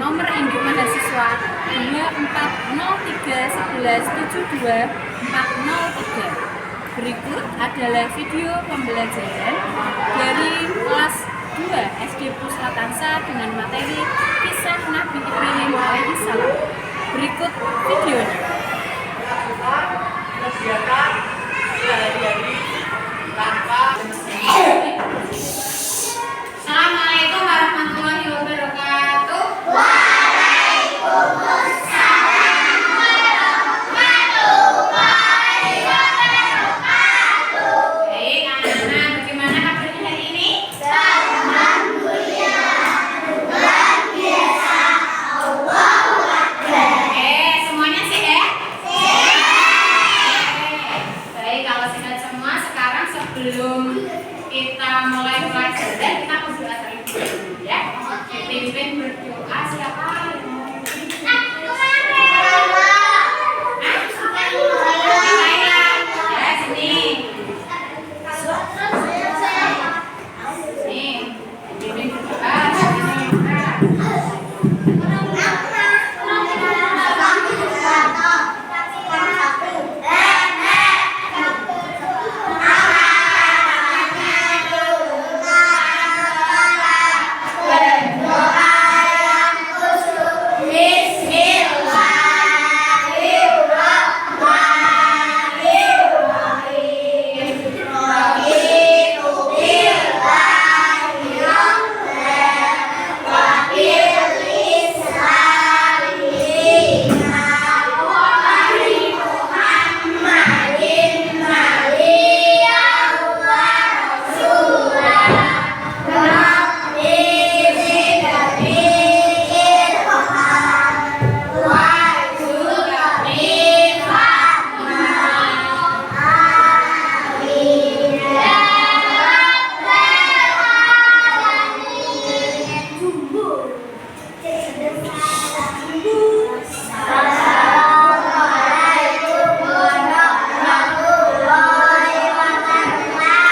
nomor induk mahasiswa 24031172 Berikut adalah video pembelajaran dari kelas 2 SD Puslatansa dengan materi kisah Nabi Ibrahim alaihissalam. Berikut videonya. Kegiatan sehari-hari tanpa Assalamualaikum warahmatullahi wabarakatuh. Waalaikumsalam warahmatullahi wabarakatuh. Baik, anak-anak, bagaimana kabarnya hari ini? Alhamdulillah, luar biasa. Allahu Akbar. Semuanya sehat? Sehat. Baik, kalau sehat semua, sekarang sebelum kita mulai pelajaran, kita berdoa terlebih dahulu ya. Pimpin berdoa siapa yang mau pimpin? Ya, sini. Nih, pimpin berdoa.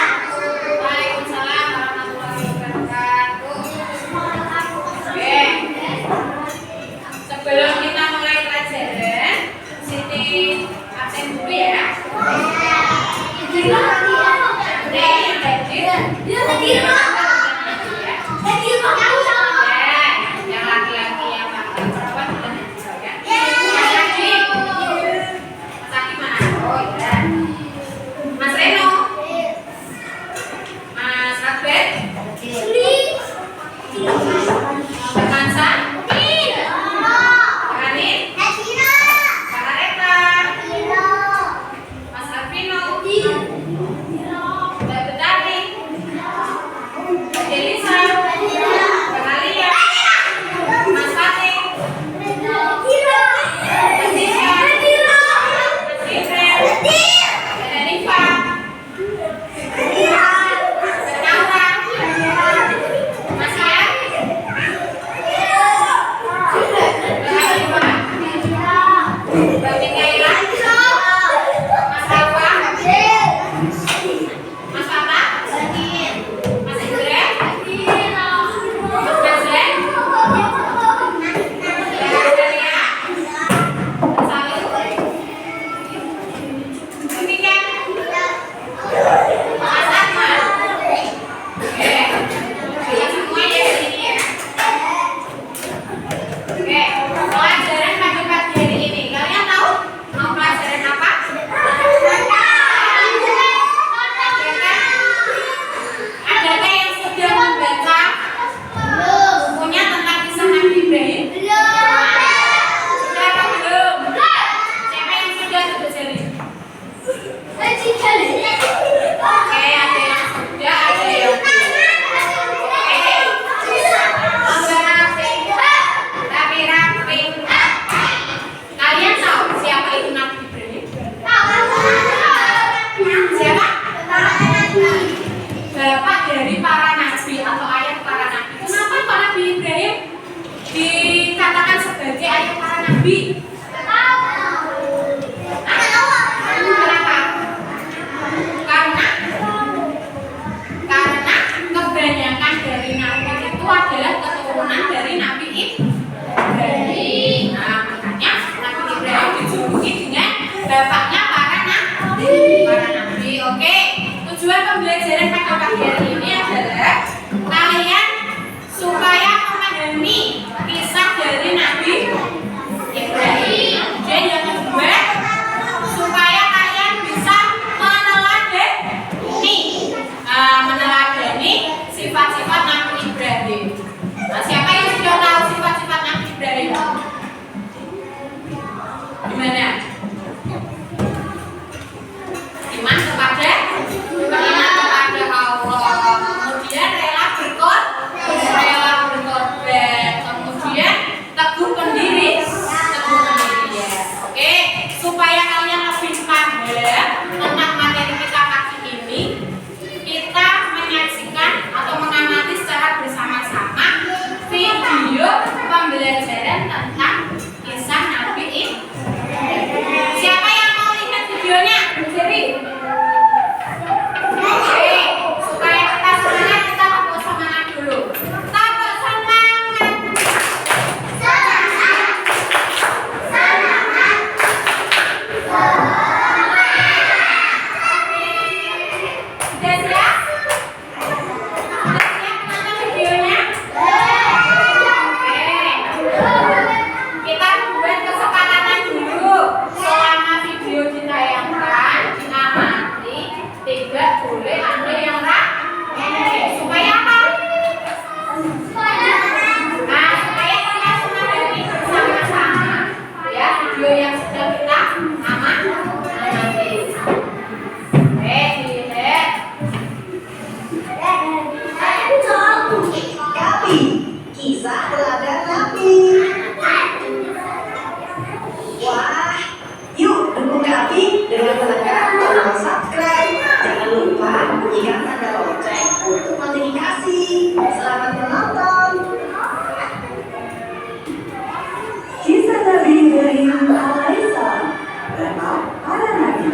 Waalaikumsalam warahmatullahi wabarakatuh. Oke. Sebelum kita mulai pelajaran, Siti absen dulu ya. Yang laki-laki yang perempuan sudah bisa ya. Mas Adi. Mas Adi mana? Oh iya. Mas Reno. Mas Abed. Mas Kansa. Kak Anin. Kak Areta. Mas Arvino. Mbak Betari. Mbak Delisa. Mbak Alia. Mas Fatih. Mas Dika. Mas Ifren. Mbak Danifa. Mbak Naura. Mas Ian. Mbak Alifah. Mbak Mikaela. Mas Rafa. Mas Papa. Mas Indra. Mas Nazlan. Mbak Azalia. Mas Salu. Mbak Mika. Mas Ahmad. Oke. Kita semua ya di sini ya. Oke, pelajaran pagi-pagi hari ini. Kalian tahu mau pelajaran apa? Adakah yang sudah membaca bukunya tentang kisah Nabi Ibrahim? Sudah apa belum? Siapa yang sudah tutup jari? Oke, ada yang sudah, ada yang belum. Rapi-rapi. Kalian tahu siapa itu Nabi Ibrahim? Siapa? Bapak dari para nabi atau ayah para nabi. Kenapa Pak Nabi Ibrahim dikatakan sebagai ayah para nabi? Kenapa? Karena kebanyakan dari nabi itu adalah keturunan dari Nabi Ibrahim. Oke, tujuan pembelajaran pada pagi hari ini adalah kalian supaya memahami kisah dari Nabi Ibrahim. Dan yang kedua, supaya kalian bisa meneladani sifat-sifat Nabi Ibrahim. Nah, siapa yang sudah tahu sifat-sifat Nabi Ibrahim? Gimana? Iman kepada Allah, kemudian rela berkorban, kemudian teguh pendiri ya. Oke, supaya kalian lebih paham tentang materi kita pagi ini, kita menyaksikan atau mengamati secara bersama-sama video pembelajaran tentang kisah Nabi Ibrahim. Siapa yang mau lihat videonya? Bu Jerry? Oke, supaya kita semangat, kita tepuk semangat dulu. Tepuk semangat. Sudah siap? Sudah siap menonton videonya? Oke. Kita buat kesepakatan dulu. Selama video ditayangkan, diamati, tidak boleh ada yang supaya apa? Nah, supaya kita semangat bersama-sama ya video yang sudah kita amati. Dilihat. Kapi, kisah teladan Nabi. Wah, yuk dukung Kapi dengan menekan tombol subscribe. Jangan lupa bunyikan tanda lonceng untuk notifikasi. Selamat menonton. Kisah Nabi Ibrahim alaihissalam berbab para nabi.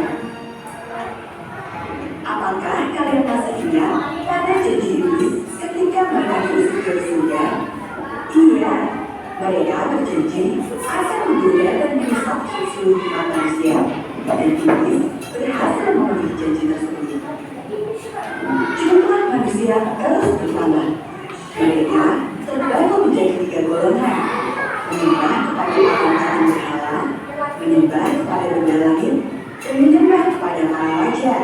Apakah kalian masih ingat pada janji iblis ketika mereka diusir ke surga? Iya, mereka berjanji akan menggoda dan menyesatkan seluruh umat manusia, dan iblis berhasil memenuhi janji tersebut. Jumlah manusia terus bertambah. Mereka terbagi menjadi 3 golongan: menyembah kepada patung berhala, menyembah kepada benda langit, dan menyembah kepada para raja.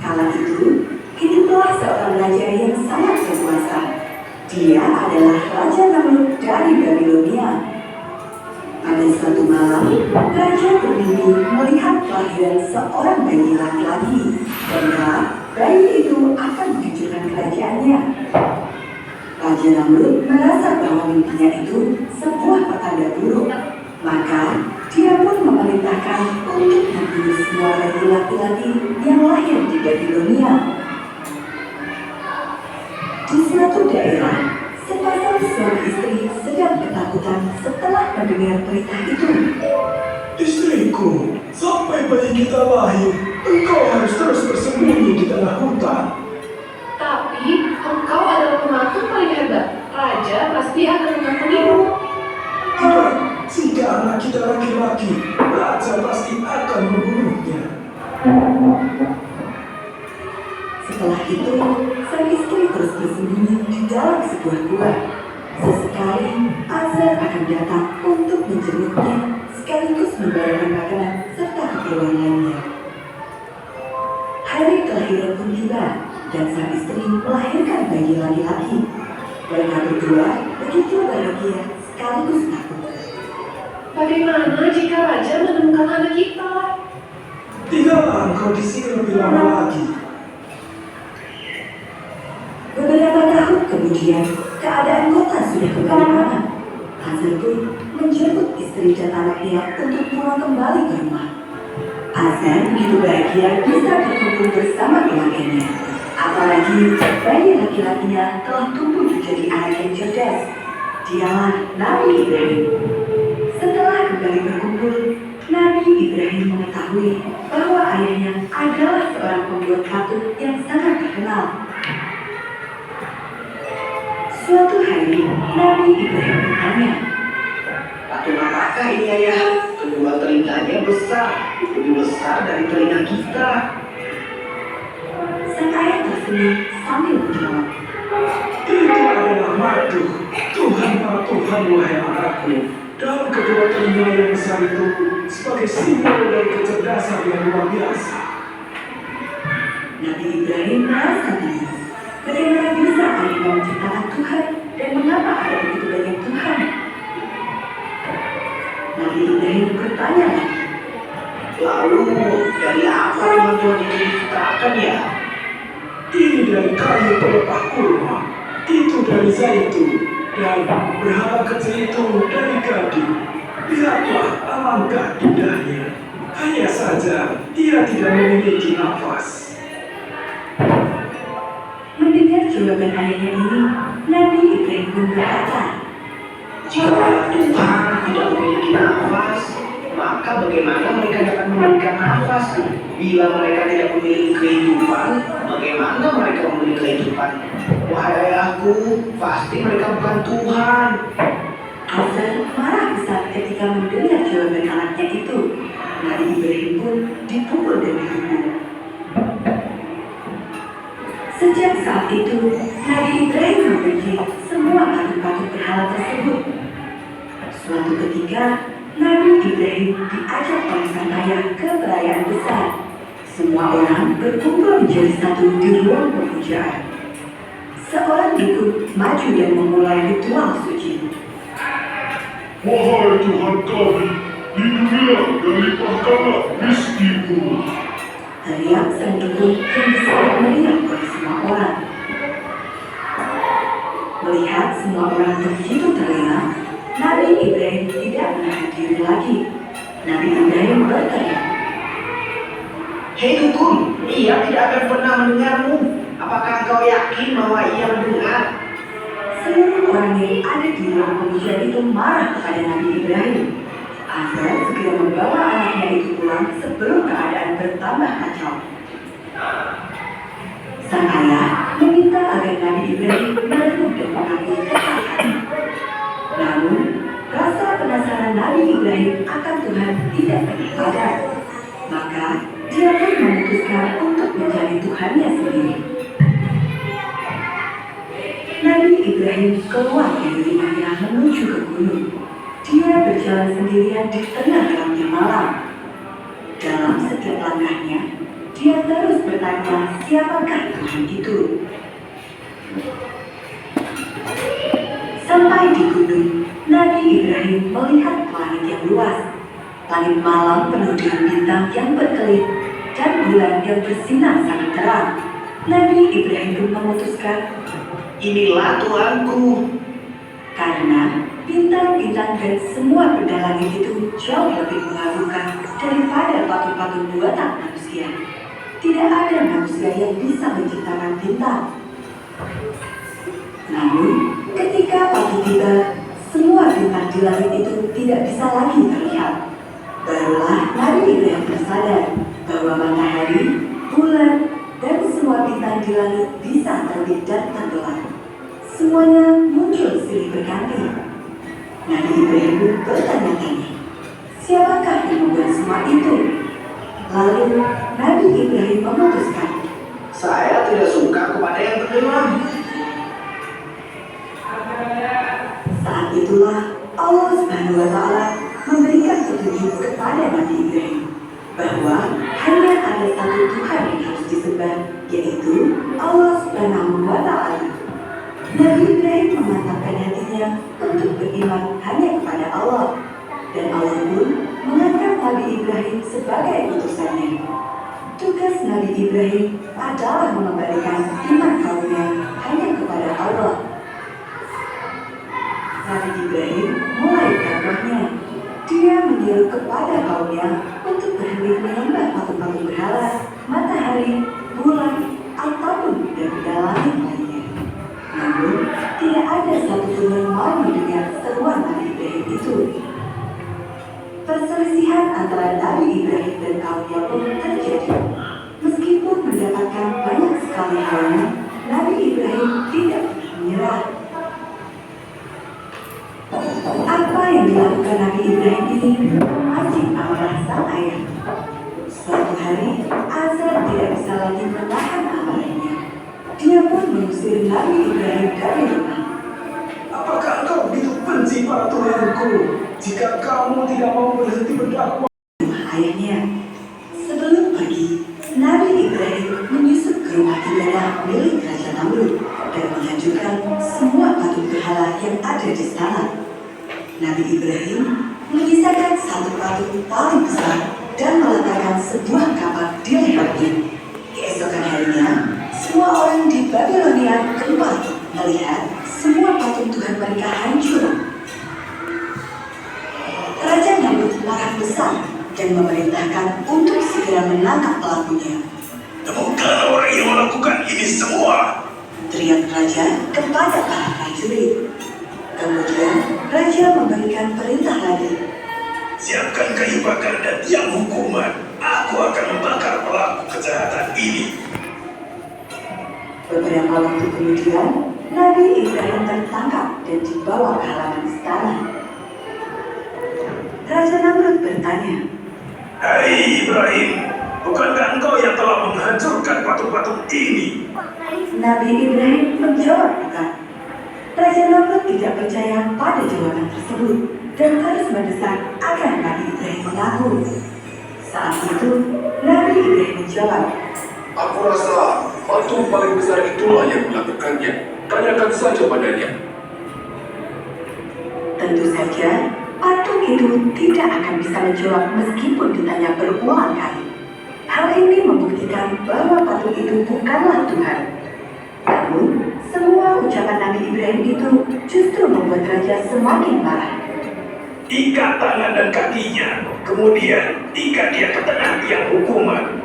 Kala itu, hiduplah seorang raja yang sangat berkuasa. Dia adalah Raja Namrud dari Babilonia. Pada suatu malam, raja bermimpi melihat kelahiran seorang bayi laki-laki, dan bayi itu akan menghancurkan kerajaannya. Raja Namrud merasa bahwa mimpinya itu sebuah pertanda buruk, maka dia pun memerintahkan untuk membunuh semua bayi laki-laki yang lahir di Babilonia. Di suatu daerah, sepasang suami istri sedang ketakutan setelah mendengar berita itu. Istriku, sampai bayi kita lahir, engkau harus terus bersembunyi di tengah hutan. Tapi engkau adalah pematung paling hebat. Raja pasti akan mengampunimu. Tidak, jika anak kita laki-laki, raja pasti akan membunuhnya. Setelah itu, sang istri terus bersembunyi di dalam sebuah gua. Sesekali, Azar akan datang untuk menjenguknya, sekaligus membawakan makanan serta keperluan lainnya. Hari kelahiran pun tiba, dan sang istri melahirkan bayi laki-laki. Mereka berdua begitu bahagia sekaligus takut. Bagaimana jika raja menemukan anak kita? Tinggallah engkau di sini lebih lama lagi. Beberapa tahun kemudian, keadaan kota sudah kembali aman. Azar pun menjemput istri dan anaknya untuk pulang kembali ke rumah. Azar begitu bahagia bisa berkumpul bersama keluarganya. Apalagi bayi laki-lakinya telah tumbuh menjadi anak yang cerdas. Dialah Nabi Ibrahim. Setelah kembali berkumpul, Nabi Ibrahim mengetahui bahwa ayahnya adalah seorang pembuat patung yang sangat terkenal. Suatu hari, Nabi Ibrahim bertanya, Patung apakah ini ayah? kedua telinganya besar, lebih besar dari telinga kita. Sang ayah tersenyum sambil menjawab. Itu adalah madu. Tuhan, wahai anakku. Dalam kedua telinga yang besar itu sebagai simbol dari kecerdasan yang luar biasa. Nabi Ibrahim merasa bingung. Bagaimana bisa ayahnya menciptakan Tuhan dan mengapa ada begitu banyak Tuhan? Nabi Ibrahim bertanya lagi. Lalu dari apa teman-teman ini diciptakan ya? Ini dari kayu pelepah kurma, itu dari zaitun, dan berhala kecil itu dari gading. Lihatlah alangkah indahnya. Hanya saja ia tidak memiliki nafas. Mendengar jawaban ayahnya ini, Nabi Ibrahim pun berkata, Jika Tuhan tidak memiliki nafas, maka bagaimana mereka dapat memberikan nafas? Bila mereka tidak memiliki kehidupan, bagaimana mereka memiliki kehidupan? Wahai ayahku, pasti mereka bukan Tuhan. Azar marah besar ketika mendengar jawaban anaknya itu. Nabi Ibrahim pun dipukul dan dihukum. Sejak saat itu, Nabi Ibrahim membenci semua patung-patung berhala tersebut. Suatu ketika, Nabi Ibrahim diajak oleh sang ayah ke perayaan besar. Semua orang berkumpul menjadi satu di ruang pemujaan. Seorang dukun maju dan memulai ritual suci. Wahai Tuhan kami, di dunia dan limpahkanlah rizkimu. Teriak sang dukun yang disambut meriah oleh semua orang. Melihat semua orang begitu terlena, Nabi Ibrahim tidak menahan diri lagi. Nabi Ibrahim berteriak. Hei dukun, ia tidak akan pernah mendengarmu. Apakah engkau yakin bahwa ia mendengar? Seluruh orang yang ada di ruang pemujaan itu marah kepada Nabi Ibrahim. Azar segera membawa anaknya itu pulang sebelum keadaan bertambah kacau. Sang ayah meminta agar Nabi Ibrahim merenung dan mengakui kesalahan. Namun, rasa penasaran Nabi Ibrahim akan Tuhan tidak pernah padam. Maka, dia pun memutuskan untuk mencari Tuhannya sendiri. Nabi Ibrahim keluar dari rumahnya menuju ke gunung. Dia berjalan sendirian di tengah gelapnya malam. Dalam setiap langkahnya, dia terus bertanya siapakah Tuhan itu. Sampai di gunung, Nabi Ibrahim melihat langit yang luas. Langit malam penuh dengan bintang yang berkelip dan bulan yang bersinar sangat terang. Nabi Ibrahim pun memutuskan, Inilah Tuhanku. karena bintang-bintang dan semua benda langit itu jauh lebih mengagumkan daripada patung-patung buatan manusia. Tidak ada manusia yang bisa menciptakan bintang. Namun, ketika pagi tiba, semua bintang di langit itu tidak bisa lagi terlihat. Barulah Nabi Ibrahim tersadar bahwa matahari, bulan, dan semua bintang di langit bisa terbit dan tenggelam. Semuanya muncul silih berganti. Nabi Ibrahim pun bertanya-tanya, siapakah yang membuat semua itu? Lalu Nabi Ibrahim memutuskan, Saya tidak suka kepada yang tenggelam. saat itulah Allah Subhanahu wa Ta'ala memberikan petunjuk kepada Nabi Ibrahim bahwa hanya ada satu Tuhan yang harus disembah, yaitu Allah Subhanahu wa Ta'ala. Nabi Ibrahim memantapkan hatinya untuk beriman hanya kepada Allah, dan Allah pun mengangkat Nabi Ibrahim sebagai utusannya. Tugas Nabi Ibrahim adalah mengembalikan iman kaumnya hanya kepada Allah. Nabi Ibrahim mulai dakwahnya. Dia menyeru kepada kaumnya untuk berhenti menyembah patung-patung berhala, matahari, bulan, ataupun benda langit lainnya. Namun, tidak ada satupun yang mau mendengar seruan Nabi Ibrahim itu. Perselisihan antara Nabi Ibrahim dan kaumnya pun terjadi. Meskipun mendapatkan banyak sekali halangan, Nabi Ibrahim tidak pernah menyerah. Apa yang yang dilakukan Nabi Ibrahim ini memancing amarah sang ayah. Suatu hari, Azar tidak bisa lagi menahan amarahnya. Dia pun mengusir Nabi Ibrahim dari rumah. Apakah engkau begitu benci pada Tuhanku jika kamu tidak mau berhenti berdakwah? Ayahnya. Sebelum pergi, Nabi Ibrahim menyusup ke rumah ibadah milik Raja Namrud dan menghancurkan semua patung berhala yang ada di sana. Nabi Ibrahim menyisakan satu patung paling besar dan meletakkan sebuah kapak di lehernya. Keesokan harinya, semua orang di Babilonia gemar melihat semua patung Tuhan mereka hancur. Raja Namrud marah besar dan memerintahkan untuk segera menangkap pelakunya. Temukan orang yang melakukan ini semua. Teriak raja kepada para prajurit. Kemudian raja memberikan perintah lagi. Siapkan kayu bakar dan tiang hukuman. Aku akan membakar pelaku kejahatan ini. Beberapa waktu kemudian, Nabi Ibrahim tertangkap dan dibawa ke halaman istana. Raja Namrud bertanya, Hai Ibrahim, bukankah engkau yang telah menghancurkan patung-patung ini? Nabi Ibrahim menjawab bukan. Raja Namrud tidak percaya pada jawaban tersebut dan terus mendesak agar Nabi Ibrahim mengaku. Saat itu, Nabi Ibrahim menjawab, Aku rasa patung paling besar itulah yang melakukannya. Tanyakan saja padanya. tentu saja patung itu tidak akan bisa menjawab meskipun ditanya berulang kali. Hal ini membuktikan bahwa patung itu bukanlah Tuhan. Namun, semua ucapan Nabi Ibrahim itu justru membuat raja semakin marah. Ikat tangan dan kakinya, kemudian ikat dia ke tengah tiang hukuman.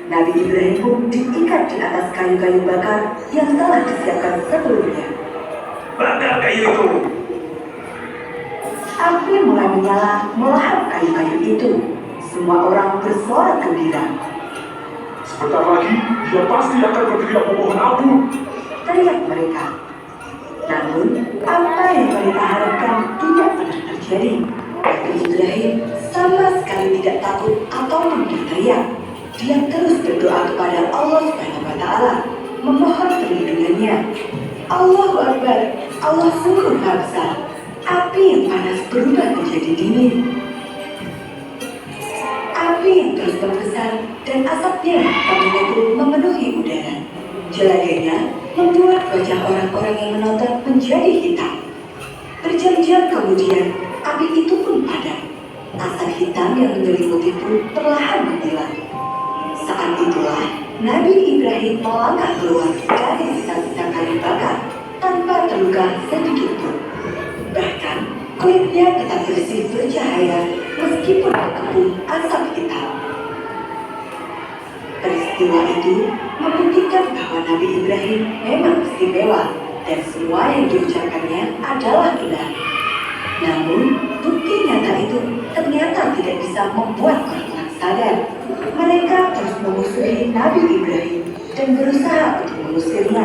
Nabi Ibrahim pun diikat di atas kayu-kayu bakar yang telah disiapkan sebelumnya. Bakar kayu itu. Api mulai menyala melahap kayu-kayu itu. Semua orang bersorak gembira. Sebentar lagi, dia pasti akan berteriak memohon ampun. Teriak mereka. Namun, apa yang mereka harapkan tidak pernah terjadi. Nabi Ibrahim sama sekali tidak takut ataupun berteriak. Dia terus berdoa kepada Allah Subhanahu wa Ta'ala, memohon perlindungannya. Allahu Akbar, Allah sungguh Maha Besar. Api yang panas berubah menjadi dingin. Api yang terus membesar dan asapnya itu memenuhi udara. Jeladanya membuat wajah orang-orang yang menonton menjadi hitam. Berjam-jam kemudian, api itu pun padam. Asap hitam yang menyelimuti pun perlahan menghilang. Saat itulah Nabi Ibrahim melangkah keluar dari sisa-sisa kayu bakar tanpa terluka sedikit pun. Bahkan kulitnya tetap bersih bercahaya meskipun terkepung asap hitam. Peristiwa itu membuktikan bahwa Nabi Ibrahim memang istimewa dan semua yang diucapkannya adalah benar. Namun, bukti nyata itu ternyata tidak bisa membuat orang-orang sadar. Mereka terus memusuhi Nabi Ibrahim dan berusaha untuk mengusirnya.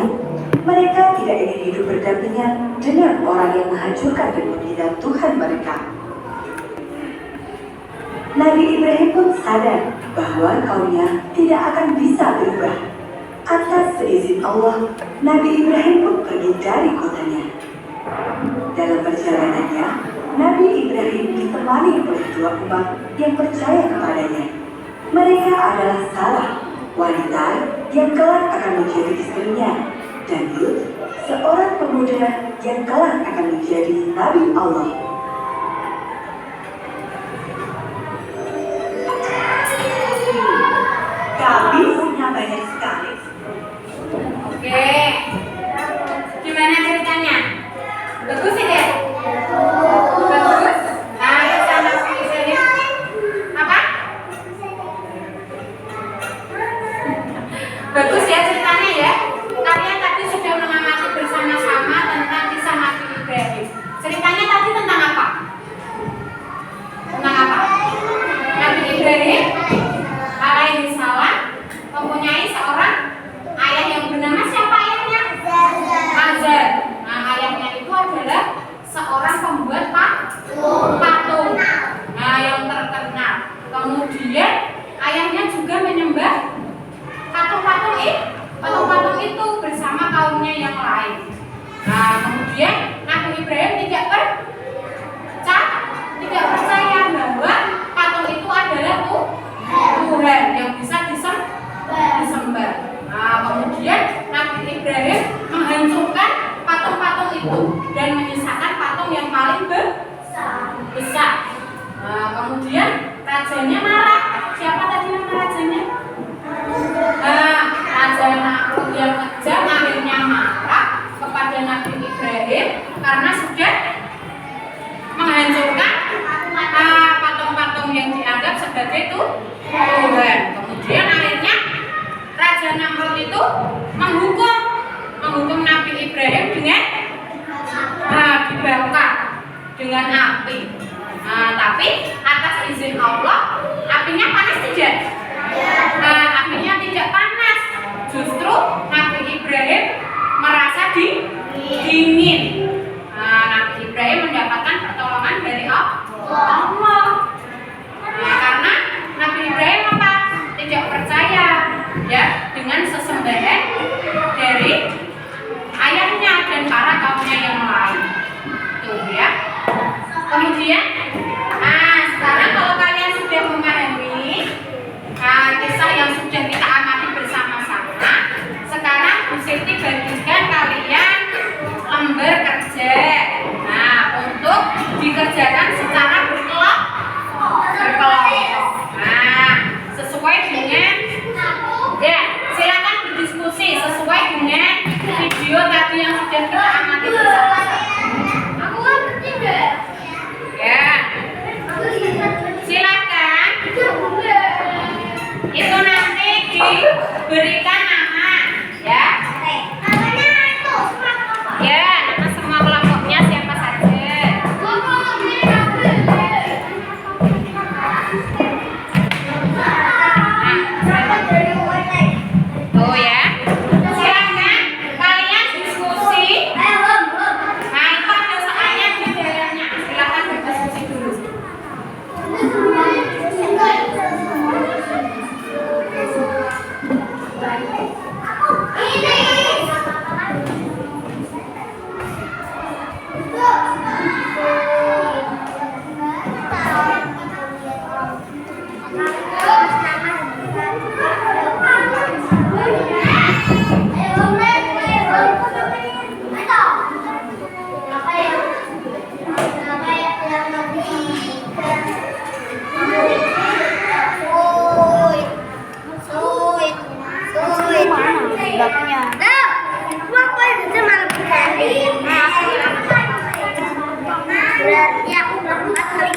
Mereka tidak ingin hidup berdampingan dengan orang yang menghancurkan dan menghina Tuhan mereka. Nabi Ibrahim pun sadar bahwa kaumnya tidak akan bisa berubah. Atas seizin Allah, Nabi Ibrahim pun pergi dari kotanya. Dalam perjalanannya, Nabi Ibrahim ditemani oleh dua umat yang percaya kepadanya. Mereka adalah Sarah, wanita yang kelak akan menjadi istrinya, dan Lut, seorang pemuda yang kelak akan menjadi Nabi Allah. Kami punya banyak sekali. Oke. Gimana ceritanya? Bagus sih deh. Bagus. Ayo sana sini. Apa? Bagus ya ceritanya ya. Kalian tadi sudah mengamati bersama-sama tentang kisah Nabi Ibrahim. Ceritanya tadi tentang apa? Tentang apa? Nabi Ibrahim alaihi salam mempunyai seorang ayah yang bernama siapa ayahnya? Azar. Nah, ayahnya itu adalah seorang pembuat paling besar. Nah, kemudian rajanya marah. Siapa tadi nama rajanya? Raja Namrud yang kejam akhirnya marah kepada Nabi Ibrahim karena sudah menghancurkan patung-patung yang dianggap sebagai Tuhan. Kemudian akhirnya Raja Namrud itu menghukum Nabi Ibrahim dengan dibakar dengan api. Tapi atas izin Allah, apinya panas tidak? Apinya tidak panas. Justru Nabi Ibrahim merasa dingin. Nabi Ibrahim mendapatkan pertolongan dari Allah. Karena Nabi Ibrahim tidak percaya ya dengan sesembahan dari ayahnya dan para kaumnya yang lain. Tuh ya. Kemudian, sekarang kalau kalian sudah memahami kisah yang sudah kita amati bersama-sama, sekarang Bu Siti bagikan kalian lembar kerja. Untuk dikerjakan secara berkelompok. Sesuai dengan silakan berdiskusi sesuai dengan video tadi yang sudah kita amati bersama-sama. Aku kan bertiga. Ya, silakan. Itu nanti diberikan nama, ya. Namanya itu Ya, nama semua kelompoknya siapa saja. Oh ya, silakan kalian diskusi. Itu ada soalnya di dalamnya. Silakan berdiskusi dulu. Berarti aku berempat kali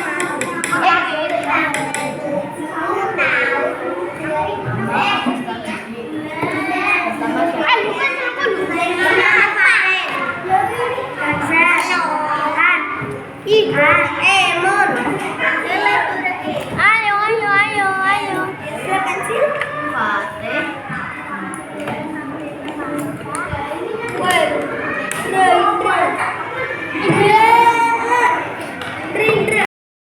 ayo. Silakan sih.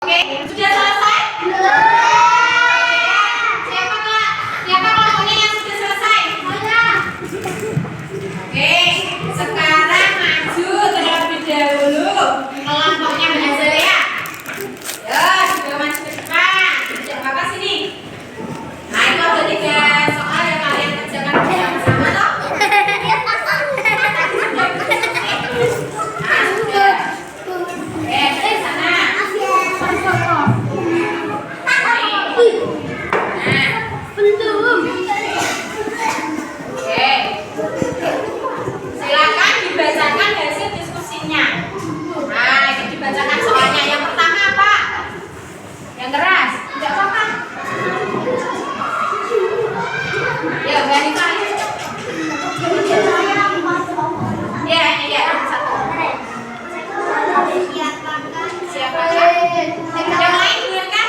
Oke, sudah selesai? Siapa kelompoknya yang sudah selesai? Oke, sekarang maju terlebih dahulu kelompoknya Mbak Azalea. Ya, sudah maju ke depan. Ajak Bapak sini. Nah, itu ada 3 soal yang kalian kerjakan bersama-sama toh? Nah, sudah. Oke, sana. Oke. Silakan dibacakan hasil diskusinya. Nah, ini dibacakan soalnya. Yang pertama apa? Yang keras. Tidak apa-apa. Ya, Banita. Ya, ini ya. Satu. Siapa? Yang lain duluan kan?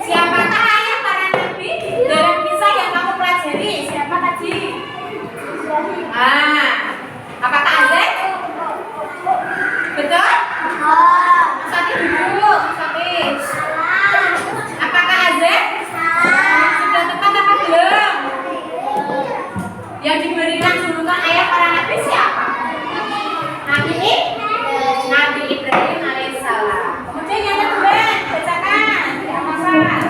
Siapakah ayah para nabi dalam kisah yang kamu pelajari? Siapa tadi? Apakah Azek? Betul? Sati dulu, Sati. Apakah Azek? Sudah tepat apa belum? Yang diberikan julukan ayah para nabi siapa? Nabi Ibrahim alaihissalam. Kemudian yang kedua, bacakan. Tidak masalah.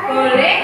boleh